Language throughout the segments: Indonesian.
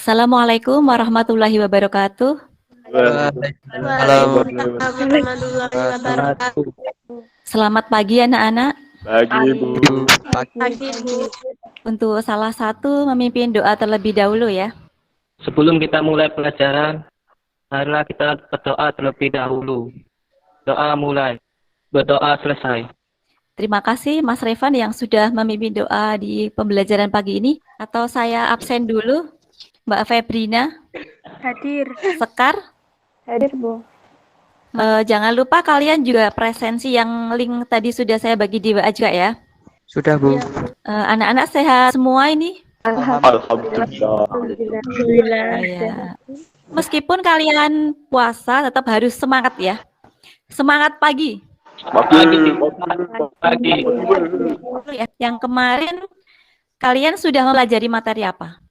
Assalamualaikum warahmatullahi wabarakatuh. Waalaikumsalam Warahmatullahi wabarakatuh. Selamat pagi anak-anak. Pagi, Bu. Pagi, Bu. Untuk salah satu memimpin doa terlebih dahulu ya. Sebelum kita mulai pelajaran, marilah kita berdoa terlebih dahulu. Doa mulai, berdoa selesai. Terima kasih Mas Revan yang sudah memimpin doa di pembelajaran pagi ini. Atau saya absen dulu. Mbak Febrina, Hadir. Sekar, Hadir, Bu. jangan lupa kalian juga presensi yang link tadi sudah saya bagi di WA juga ya. Sudah, Bu. Anak-anak sehat semua ini? Alhamdulillah. Ya. Meskipun kalian puasa tetap harus semangat ya. Semangat pagi. Pagi. Yang kemarin kalian sudah mempelajari materi apa?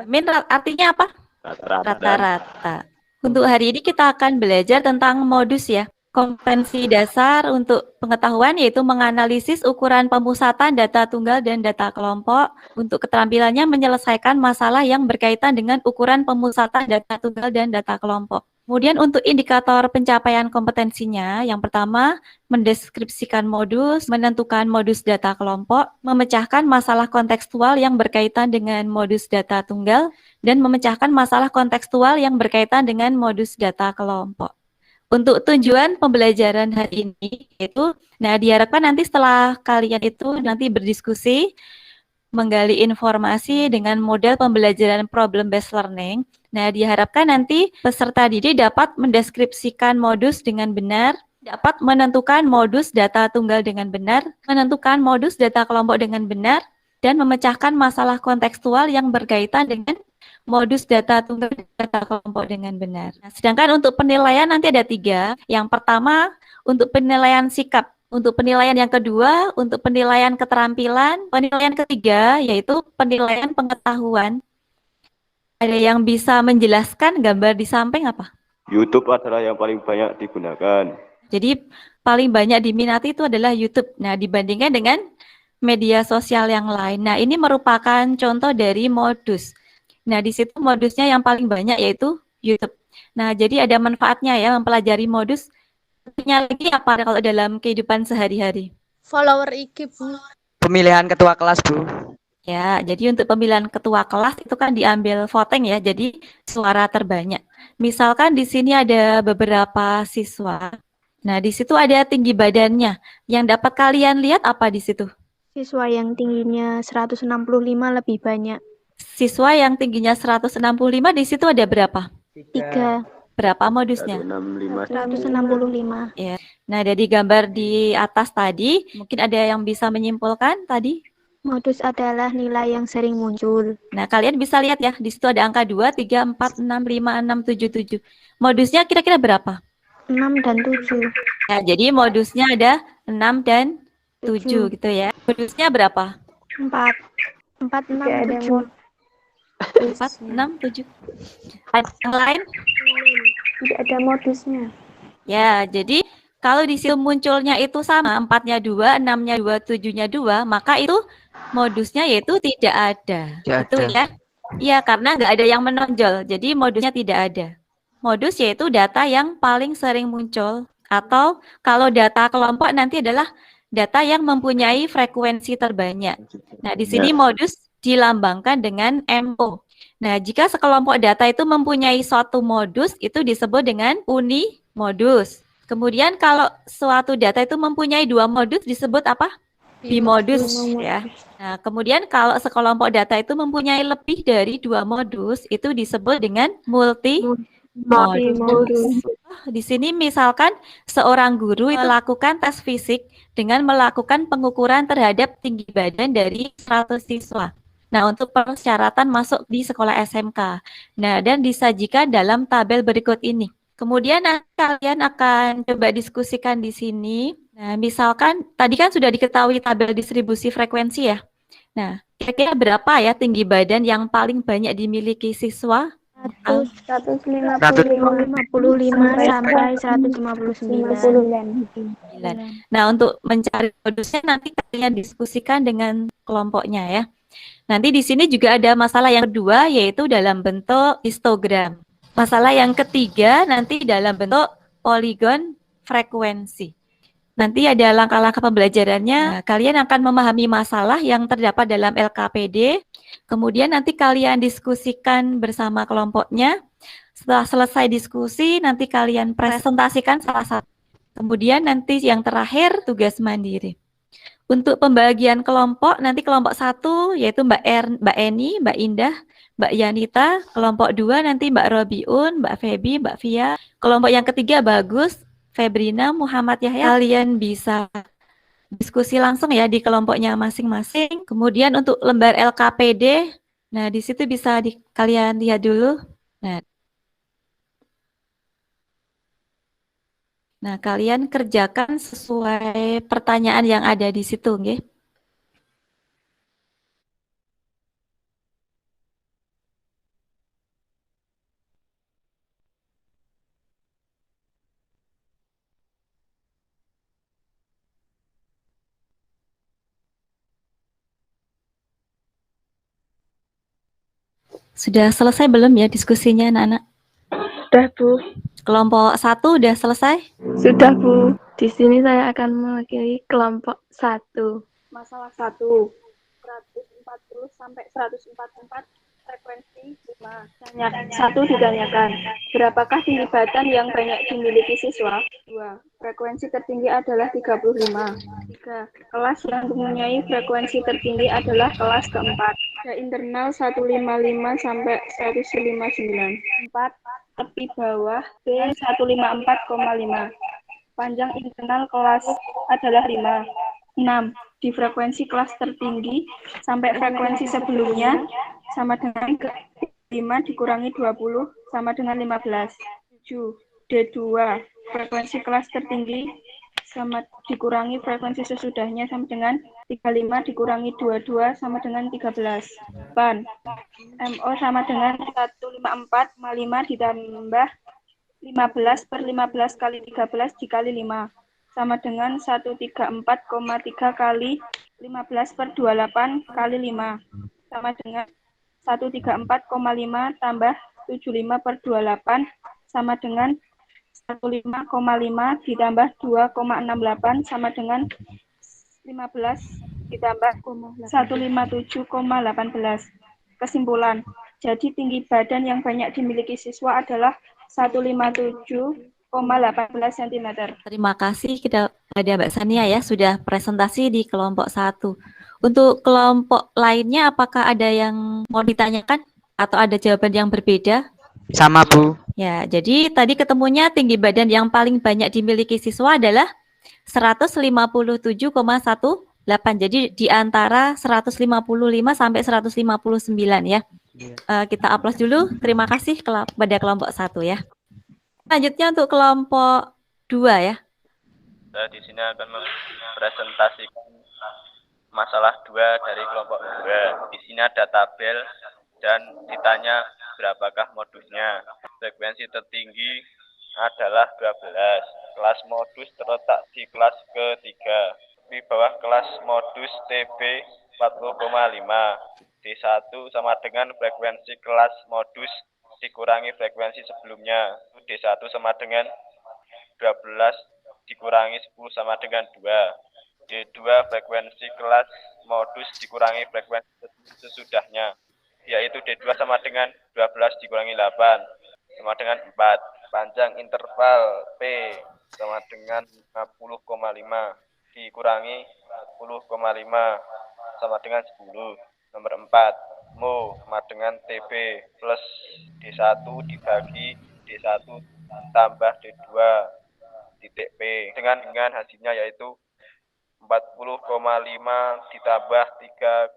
Min artinya apa? Rata-rata. Untuk hari ini kita akan belajar tentang modus ya. Kompetensi dasar untuk pengetahuan yaitu menganalisis ukuran pemusatan data tunggal dan data kelompok untuk keterampilannya menyelesaikan masalah yang berkaitan dengan ukuran pemusatan data tunggal dan data kelompok. Kemudian untuk indikator pencapaian kompetensinya, yang pertama mendeskripsikan modus, menentukan modus data kelompok, memecahkan masalah kontekstual yang berkaitan dengan modus data tunggal, dan memecahkan masalah kontekstual yang berkaitan dengan modus data kelompok. Untuk tujuan pembelajaran hari ini itu, diharapkan nanti setelah kalian itu nanti berdiskusi, menggali informasi dengan model pembelajaran problem based learning. Diharapkan nanti peserta didik dapat mendeskripsikan modus dengan benar, dapat menentukan modus data tunggal dengan benar, menentukan modus data kelompok dengan benar, dan memecahkan masalah kontekstual yang berkaitan dengan modus data tunggal dan data kelompok dengan benar. Sedangkan untuk penilaian nanti ada 3. Yang pertama untuk penilaian sikap. Untuk penilaian yang kedua, untuk penilaian keterampilan. Penilaian ketiga yaitu penilaian pengetahuan. Ada yang bisa menjelaskan gambar di samping apa? YouTube adalah yang paling banyak digunakan. Jadi paling banyak diminati itu adalah YouTube. Dibandingkan dengan media sosial yang lain. Ini merupakan contoh dari modus. Di situ modusnya yang paling banyak yaitu YouTube. Jadi ada manfaatnya ya mempelajari modus. Tentunya lagi apa kalau dalam kehidupan sehari-hari? Follower IG, Bu. Pemilihan ketua kelas, Bu. Ya, jadi untuk pemilihan ketua kelas itu kan diambil voting ya, jadi suara terbanyak. Misalkan di sini ada beberapa siswa. Di situ ada tinggi badannya. Yang dapat kalian lihat apa di situ? Siswa yang tingginya 165 lebih banyak. Siswa yang tingginya 165 di situ ada berapa? 3. Berapa modusnya? 165. Ya. Dari gambar di atas tadi, mungkin ada yang bisa menyimpulkan tadi? Modus adalah nilai yang sering muncul. Kalian bisa lihat ya, di situ ada angka 2, 3, 4, 6, 5, 6, 7, 7. Modusnya kira-kira berapa? 6 dan 7. Jadi modusnya ada 6 dan 7 gitu ya. Modusnya berapa? 4, 6, 7. 4, 6, 7. Ada yang lain? Tidak ada modusnya. Ya, jadi kalau di situ munculnya itu sama, 4-nya 2, 6-nya 2, 7-nya 2, maka itu modusnya yaitu tidak ada. Itu ya. Iya, karena nggak ada yang menonjol. Jadi modusnya tidak ada. Modus yaitu data yang paling sering muncul. Atau kalau data kelompok nanti adalah data yang mempunyai frekuensi terbanyak. Di sini modus dilambangkan dengan MO. Jika sekelompok data itu mempunyai suatu modus, itu disebut dengan unimodus. Kemudian kalau suatu data itu mempunyai 2 modus disebut apa? Bimodus ya. Kemudian kalau sekelompok data itu mempunyai lebih dari 2 modus itu disebut dengan multimodus. Di sini misalkan seorang guru melakukan tes fisik dengan melakukan pengukuran terhadap tinggi badan dari 100 siswa. Untuk persyaratan masuk di sekolah SMK. Dan disajikan dalam tabel berikut ini. Kemudian kalian akan coba diskusikan di sini. Misalkan tadi kan sudah diketahui tabel distribusi frekuensi ya. Kira-kira berapa ya tinggi badan yang paling banyak dimiliki siswa? 155 sampai 159. Untuk mencari modusnya nanti kalian diskusikan dengan kelompoknya ya. Nanti di sini juga ada masalah yang kedua, yaitu dalam bentuk histogram. Masalah yang ketiga nanti dalam bentuk poligon frekuensi. Nanti ada langkah-langkah pembelajarannya. Nah, kalian akan memahami masalah yang terdapat dalam LKPD. Kemudian nanti kalian diskusikan bersama kelompoknya. Setelah selesai diskusi, nanti kalian presentasikan salah satu. Kemudian nanti yang terakhir tugas mandiri. Untuk pembagian kelompok, nanti kelompok 1 yaitu Mbak Eni, Mbak Indah, Mbak Yanita. Kelompok 2 nanti Mbak Robiun, Mbak Febi, Mbak Via. Kelompok yang ketiga Bagus, Febrina, Muhammad Yahya. Kalian bisa diskusi langsung ya di kelompoknya masing-masing. Kemudian untuk lembar LKPD, nah di situ bisa kalian lihat dulu. Nah, kalian kerjakan sesuai pertanyaan yang ada di situ, nggih. Sudah selesai belum ya diskusinya, anak-anak? Sudah, Bu. Kelompok 1 udah selesai? Sudah, Bu. Di sini saya akan mewakili kelompok 1. Masalah 1. 140 sampai 144 frekuensi 5. Satu ditanyakan, berapakah tinggi badan yang banyak dimiliki siswa? 2. Frekuensi tertinggi adalah 35. 3. Kelas yang mempunyai frekuensi tertinggi adalah kelas keempat. Pada internal 155 sampai 159. 4. Tepi bawah B 154,5. Panjang internal kelas adalah 5. 6. Di frekuensi kelas tertinggi sampai frekuensi sebelumnya sama dengan 5 dikurangi 20 sama dengan 15. 7. D2. Frekuensi kelas tertinggi sama dikurangi frekuensi sesudahnya sama dengan 35 dikurangi 22 sama dengan 13. 8. MO sama dengan 154,5 ditambah 15 per 15 kali 13 dikali 5 sama dengan 134,3 kali 15 per 28 kali 5 sama dengan 134,5 tambah 75 per 28 sama dengan 105,5 ditambah 2,68 sama dengan 15 ditambah 157,18. Kesimpulan, jadi tinggi badan yang banyak dimiliki siswa adalah 157,18 cm. Terima kasih kepada Mbak Sania ya sudah presentasi di kelompok 1. Untuk kelompok lainnya apakah ada yang mau ditanyakan atau ada jawaban yang berbeda? Sama, Bu. Ya, jadi tadi ketemunya tinggi badan yang paling banyak dimiliki siswa adalah 157,18. Jadi di antara 155 sampai 159 ya. Kita aplaus dulu. Terima kasih kepada kelompok 1 ya. Selanjutnya untuk kelompok 2 ya. Saya di sini akan mempresentasikan masalah 2 dari kelompok 2. Di sini ada tabel dan ditanya berapakah modusnya. Frekuensi tertinggi adalah 12. Kelas modus terletak di kelas ketiga. Di bawah kelas modus TB 40,5. D1 sama dengan frekuensi kelas modus dikurangi frekuensi sebelumnya. D1 sama dengan 12 dikurangi 10 sama dengan 2. D2 frekuensi kelas modus dikurangi frekuensi sesudahnya, yaitu D2 sama dengan 12 dikurangi 8 sama dengan 4. Panjang interval P sama dengan 50,5 dikurangi 40,5 sama dengan 10. Nomor 4. Mu sama dengan TB plus D1 dibagi D1 tambah D2 titik P dengan hasilnya yaitu 40,5 ditambah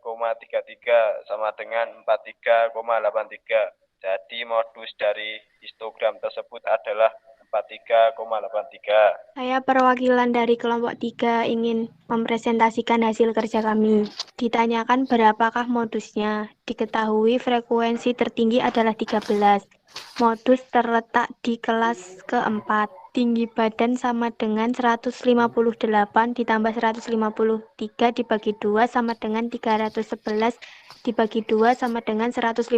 3,33 sama dengan 43,83. Jadi modus dari histogram tersebut adalah 43,83. Saya perwakilan dari kelompok 3 ingin mempresentasikan hasil kerja kami. Ditanyakan berapakah modusnya. Diketahui frekuensi tertinggi adalah 13. Modus terletak di kelas keempat. tinggi badan sama dengan 158 ditambah 153 dibagi 2 sama dengan 311 dibagi 2 sama dengan 155,5.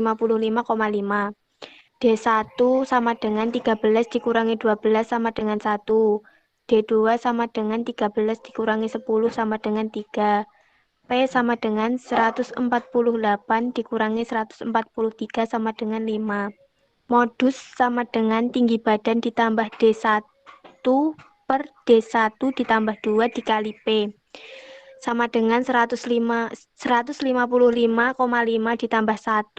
D1 sama dengan 13 dikurangi 12 sama dengan 1. D2 sama dengan 13 dikurangi 10 sama dengan 3. P sama dengan 148 dikurangi 143 sama dengan 5. Modus sama dengan tinggi badan ditambah D1 per D1 ditambah 2 dikali P. Sama dengan 155,5 ditambah 1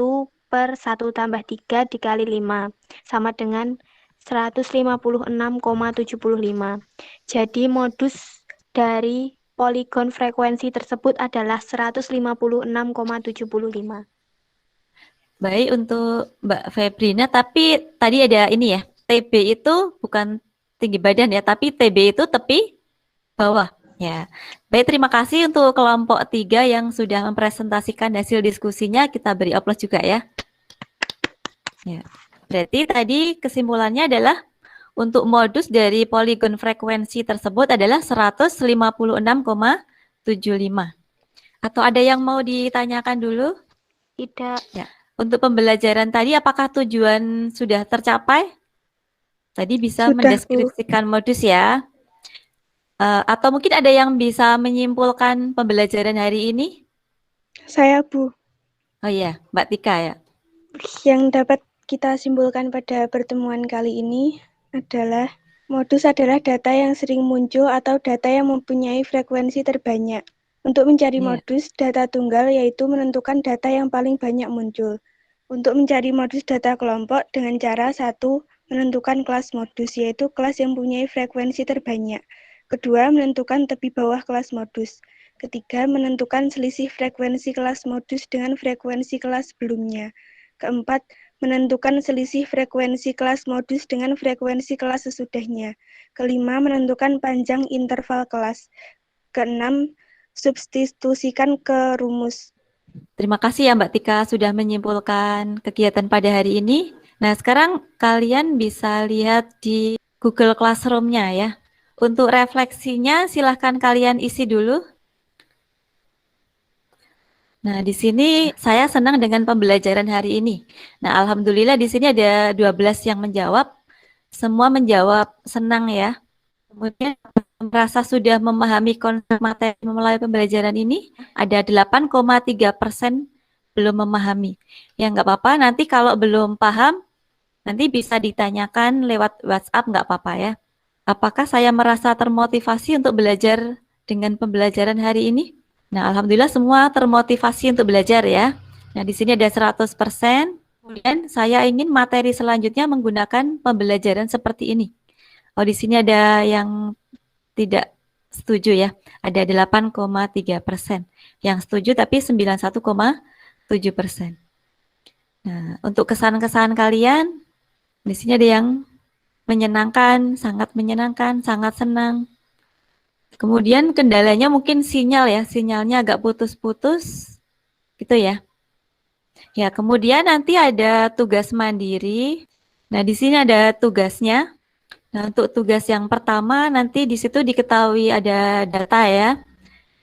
per 1 tambah 3 dikali 5. Sama dengan 156,75. Jadi modus dari poligon frekuensi tersebut adalah 156,75. Baik untuk Mbak Febrina, tapi tadi ada ini ya, TB itu bukan tinggi badan ya, tapi TB itu tepi bawah ya. Baik, terima kasih untuk kelompok 3 yang sudah mempresentasikan hasil diskusinya. Kita beri aplaus juga ya. Ya. Berarti tadi kesimpulannya adalah untuk modus dari poligon frekuensi tersebut adalah 156,75. Atau ada yang mau ditanyakan dulu? Tidak. Ya. Untuk pembelajaran tadi apakah tujuan sudah tercapai? Tadi bisa Sudah, mendeskripsikan modus ya. Atau mungkin ada yang bisa menyimpulkan pembelajaran hari ini? Saya, Bu. Oh iya, Mbak Tika ya. Yang dapat kita simpulkan pada pertemuan kali ini adalah modus adalah data yang sering muncul atau data yang mempunyai frekuensi terbanyak. Untuk mencari modus data tunggal yaitu menentukan data yang paling banyak muncul. Untuk mencari modus data kelompok dengan cara 1. Menentukan kelas modus yaitu kelas yang mempunyai frekuensi terbanyak. Kedua, menentukan tepi bawah kelas modus. Ketiga, menentukan selisih frekuensi kelas modus dengan frekuensi kelas sebelumnya. Keempat, menentukan selisih frekuensi kelas modus dengan frekuensi kelas sesudahnya. Kelima, menentukan panjang interval kelas. Keenam, substitusikan ke rumus. Terima kasih ya Mbak Tika sudah menyimpulkan kegiatan pada hari ini. Nah, sekarang kalian bisa lihat di Google Classroom-nya ya. Untuk refleksinya silahkan kalian isi dulu. Nah, di sini saya senang dengan pembelajaran hari ini. Nah, alhamdulillah di sini ada 12 yang menjawab. Semua menjawab senang ya. Kemudian merasa sudah memahami konsep materi melalui pembelajaran ini, ada 8,3% belum memahami. Ya nggak apa-apa, nanti kalau belum paham, nanti bisa ditanyakan lewat WhatsApp, nggak apa-apa ya. Apakah saya merasa termotivasi untuk belajar dengan pembelajaran hari ini? Nah, alhamdulillah semua termotivasi untuk belajar ya. Nah, di sini ada 100%. Kemudian saya ingin materi selanjutnya menggunakan pembelajaran seperti ini. Oh, di sini ada yang tidak setuju ya. Ada 8,3%. Yang setuju tapi 91,7%. Nah, untuk kesan-kesan kalian, di sini ada yang menyenangkan, sangat senang. Kemudian kendalanya mungkin sinyal ya, sinyalnya agak putus-putus, gitu ya. Ya, kemudian nanti ada tugas mandiri. Nah, di sini ada tugasnya. Nah, untuk tugas yang pertama nanti di situ diketahui ada data ya.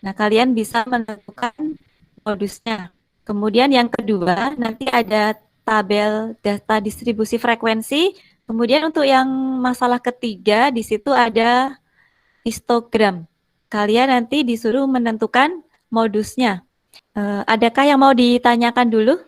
Nah, kalian bisa menentukan modusnya. Kemudian yang kedua nanti ada tabel data distribusi frekuensi. Kemudian untuk yang masalah ketiga di situ ada histogram. Kalian nanti disuruh menentukan modusnya. Adakah yang mau ditanyakan dulu?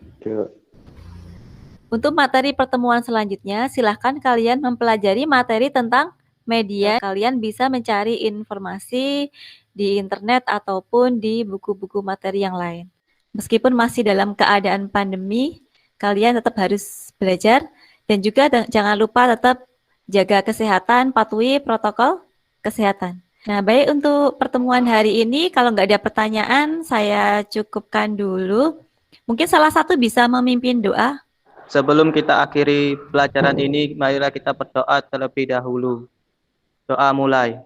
Untuk materi pertemuan selanjutnya, silahkan kalian mempelajari materi tentang media. Kalian bisa mencari informasi di internet ataupun di buku-buku materi yang lain. Meskipun masih dalam keadaan pandemi, kalian tetap harus belajar. Dan juga jangan lupa tetap jaga kesehatan, patuhi protokol kesehatan. Nah, baik untuk pertemuan hari ini, kalau nggak ada pertanyaan, saya cukupkan dulu. Mungkin salah satu bisa memimpin doa. Sebelum kita akhiri pelajaran ini, marilah kita berdoa terlebih dahulu. Doa mulai,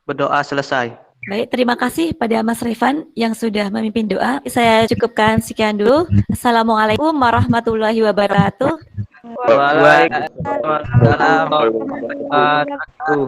berdoa selesai. Baik, terima kasih pada Mas Rifan yang sudah memimpin doa. Saya cukupkan sekian dulu. Assalamualaikum warahmatullahi wabarakatuh. Waalaikumsalam warahmatullahi wabarakatuh.